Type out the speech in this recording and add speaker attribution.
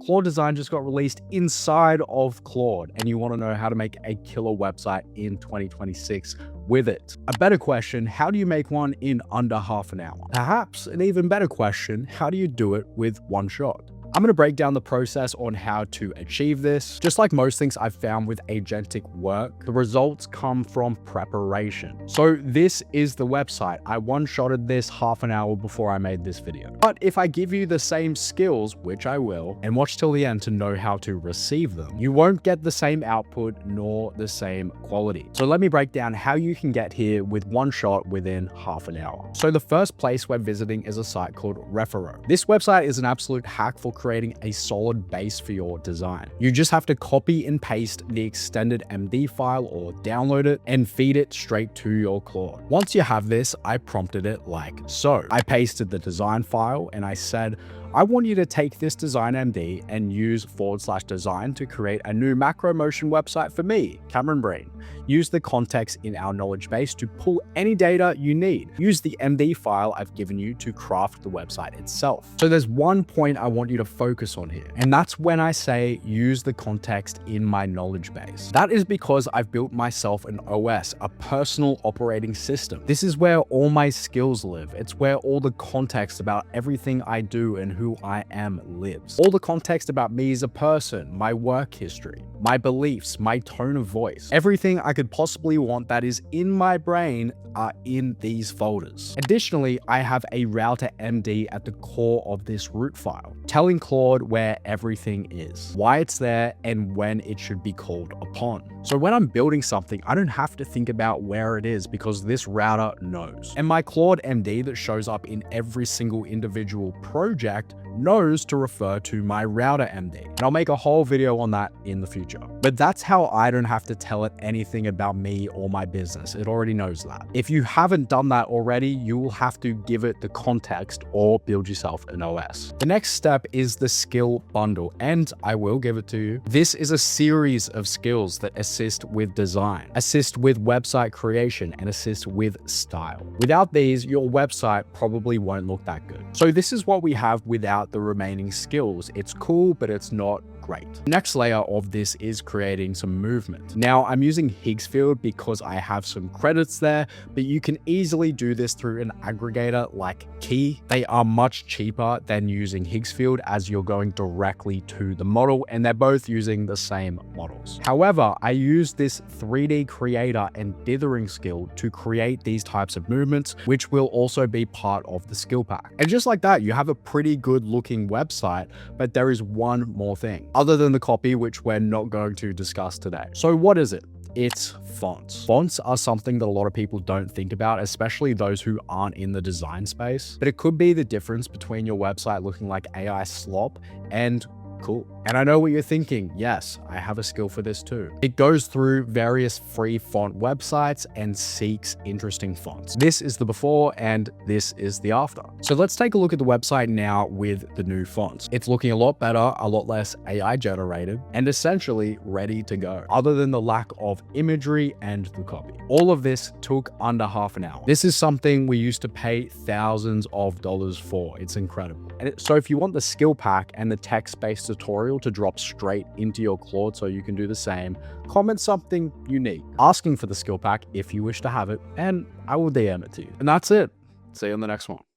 Speaker 1: Claude Design just got released inside of Claude, and you want to know how to make a killer website in 2026 with it. A better question, how do you make one in under half an hour? Perhaps an even better question, how do you do it with one shot? I'm going to break down the process on how to achieve this. Just like most things I've found with agentic work, the results come from preparation. So this is the website. I one-shotted this half an hour before I made this video. But if I give you the same skills, which I will, and watch till the end to know how to receive them, you won't get the same output nor the same quality. So let me break down how you can get here with one shot within half an hour. So the first place we're visiting is a site called Refero. This website is an absolute hack for creating a solid base for your design. You just have to copy and paste the extended MD file or download it and feed it straight to your Claude. Once you have this, I prompted it like so. I pasted the design file and I said, I want you to take this design MD and use /design to create a new macro motion website for me, Cameron Breen. Use the context in our knowledge base to pull any data you need. Use the MD file I've given you to craft the website itself. So there's one point I want you to focus on here, and that's when I say use the context in my knowledge base. That is because I've built myself an OS, a personal operating system. This is where all my skills live. It's where all the context about everything I do and who I am lives. All the context about me as a person, my work history, my beliefs, my tone of voice, everything I could possibly want that is in my brain are in these folders. Additionally, I have a router MD at the core of this root file, telling Claude where everything is, why it's there, and when it should be called upon. So when I'm building something, I don't have to think about where it is because this router knows. And my Claude MD that shows up in every single individual project knows to refer to my router MD. And I'll make a whole video on that in the future. But that's how I don't have to tell it anything about me or my business. It already knows that. If you haven't done that already, you will have to give it the context or build yourself an OS. The next step is the skill bundle, and I will give it to you. This is a series of skills that assist with design, assist with website creation, and assist with style. Without these, your website probably won't look that good. So this is what we have without the remaining skills. It's cool, but it's not great. Next layer of this is creating some movement. Now I'm using Higgsfield because I have some credits there, but you can easily do this through an aggregator like Key. They are much cheaper than using Higgsfield as you're going directly to the model, and they're both using the same models. However, I use this 3D creator and dithering skill to create these types of movements, which will also be part of the skill pack. And just like that, you have a pretty good looking website, but there is one more thing other than the copy, which we're not going to discuss today. So what is it? It's fonts. Fonts are something that a lot of people don't think about, especially those who aren't in the design space. But it could be the difference between your website looking like AI slop and cool. And I know what you're thinking. Yes, I have a skill for this too. It goes through various free font websites and seeks interesting fonts. This is the before and this is the after. So let's take a look at the website now with the new fonts. It's looking a lot better, a lot less AI generated, and essentially ready to go, other than the lack of imagery and the copy. All of this took under half an hour. This is something we used to pay thousands of dollars for. It's incredible. And so if you want the skill pack and the text-based tutorial to drop straight into your Claude so you can do the same, comment something unique, asking for the skill pack if you wish to have it, and I will DM it to you. And that's it. See you on the next one.